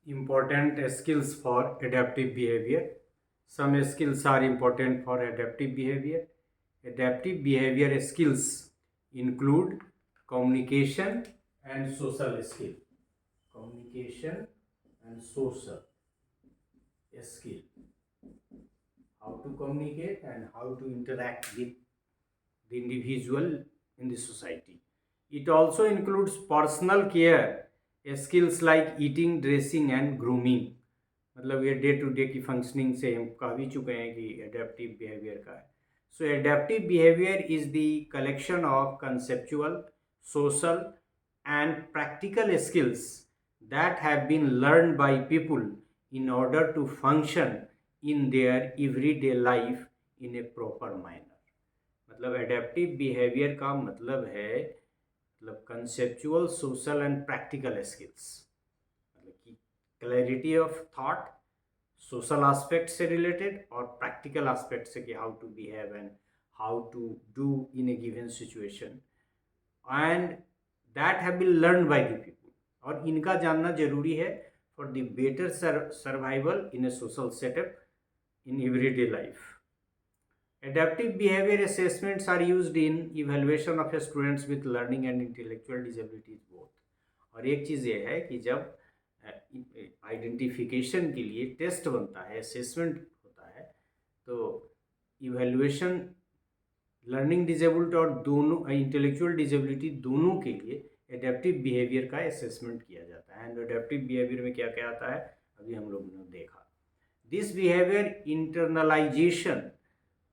Important skills for adaptive behavior. Some skills are important for adaptive behavior. Adaptive behavior skills include communication and social skill. Communication and social skill. How to communicate and how to interact with the individual in the society. It also includes personal care skills like eating, dressing and grooming. मतलब ये day to day की functioning से हम कह भी चुके हैं कि एडेप्टिव बिहेवियर का है. So adaptive behaviour is the collection of conceptual, social and practical skills that have been learned by people in order to function in their everyday life in a proper manner. मतलब adaptive behaviour का मतलब है मतलब conceptual, social and practical skills. मतलब कि clarity of thought social aspect से related और practical aspect से कि how to behave and how to do in a given situation, and that have been learn by the people. और इनका जानना जरूरी है for the better survival in a social setup in everyday life. Adaptive behavior assessments are used in evaluation of students with learning and intellectual disabilities both. और एक चीज़ ये है कि जब आइडेंटिफिकेशन के लिए टेस्ट बनता है, असेसमेंट होता है, तो इवेल्युएशन लर्निंग डिजेबल्ड और दोनों इंटेलेक्चुअल डिजेबिलिटी दोनों के लिए एडेप्टिव बिहेवियर का असेसमेंट किया जाता है. एंड एडेप्टिव बिहेवियर में क्या क्या आता है अभी हम लोगों ने देखा. This behaviour internalisation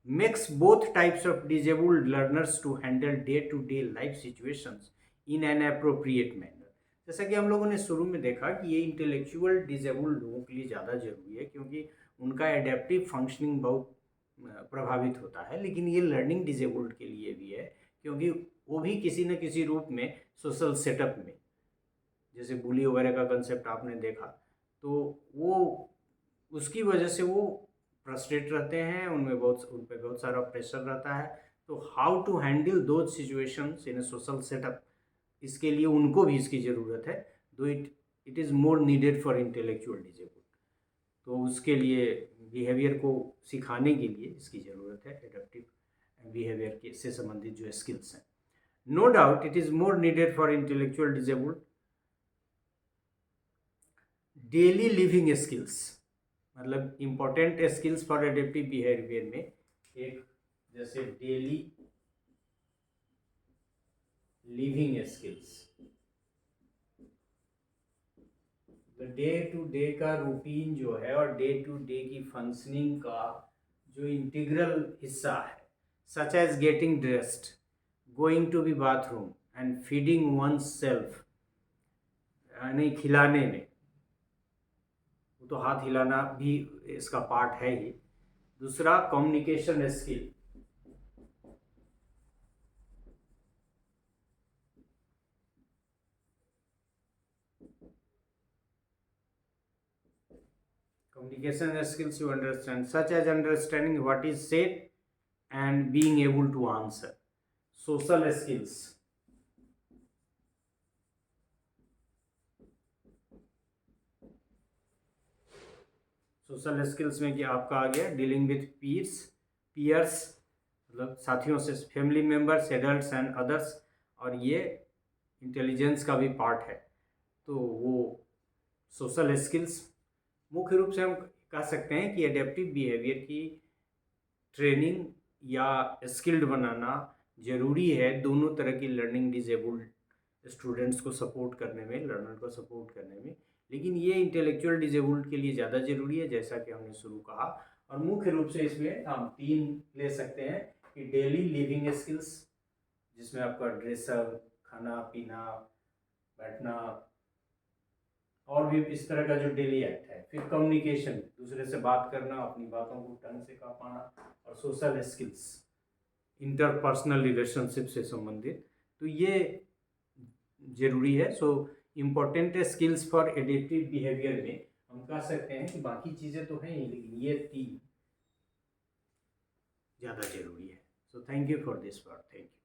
makes both types of disabled learners to handle day-to-day life situations in an appropriate manner. जैसा कि हम लोगों ने शुरू में देखा कि ये इंटेलेक्चुअल डिसेबल्ड लोगों के लिए ज़्यादा जरूरी है क्योंकि उनका एडेप्टिव फंक्शनिंग बहुत प्रभावित होता है, लेकिन ये लर्निंग डिसेबल्ड के लिए भी है क्योंकि वो भी किसी न किसी रूप में सोशल सेटअप में, जैसे बुली वगैरह का कंसेप्ट आपने देखा, तो वो उसकी वजह से वो फ्रस्ट्रेट रहते हैं, उन पर बहुत सारा प्रेशर रहता है. तो how to handle those situations in a social setup, इसके लिए उनको भी इसकी ज़रूरत है. Though it is more needed for intellectual disabled. तो उसके लिए बिहेवियर को सिखाने के लिए इसकी ज़रूरत है, एडेप्टिव बिहेवियर के से संबंधित जो स्किल्स हैं. No doubt it is more needed for intellectual disabled. Daily living skills मतलब important skills for adaptive behaviour में एक जैसे daily living skills, day to day का रूटीन जो है और डे टू डे की फंक्शनिंग का जो इंटीग्रल हिस्सा है, such as getting dressed, going to be bathroom and feeding oneself, यानी खिलाने में, तो हाथ हिलाना भी इसका पार्ट है ही. दूसरा communication skill, communication skills you understand, such as understanding what is said and being able to answer. Social skills, social skills में कि आपका आ गया डीलिंग विथ पीयर्स मतलब साथियों से, family members, adults and others, और ये इंटेलिजेंस का भी पार्ट है. तो वो सोशल स्किल्स मुख्य रूप से हम कह सकते हैं कि एडेप्टिव बिहेवियर की ट्रेनिंग या स्किल्ड बनाना ज़रूरी है दोनों तरह की लर्निंग डिजेबल्ड स्टूडेंट्स को सपोर्ट करने में, लर्नर को सपोर्ट करने में. लेकिन ये इंटेलेक्चुअल डिजेबल्ड के लिए ज़्यादा ज़रूरी है जैसा कि हमने शुरू कहा. और मुख्य रूप से इसमें हम 3 ले सकते हैं कि डेली लिविंग स्किल्स, जिसमें आपका ड्रेसअप, खाना पीना, बैठना और भी इस तरह का जो डेली एक्ट है. फिर कम्युनिकेशन, दूसरे से बात करना, अपनी बातों को ढंग से कह पाना. और सोशल स्किल्स, इंटरपर्सनल रिलेशनशिप से संबंधित. तो ये जरूरी है. So important skills for adaptive behaviour में हम कह सकते हैं कि बाकी चीज़ें तो हैं ही, लेकिन ये 3 ज़्यादा जरूरी है. So thank you for this part. Thank you.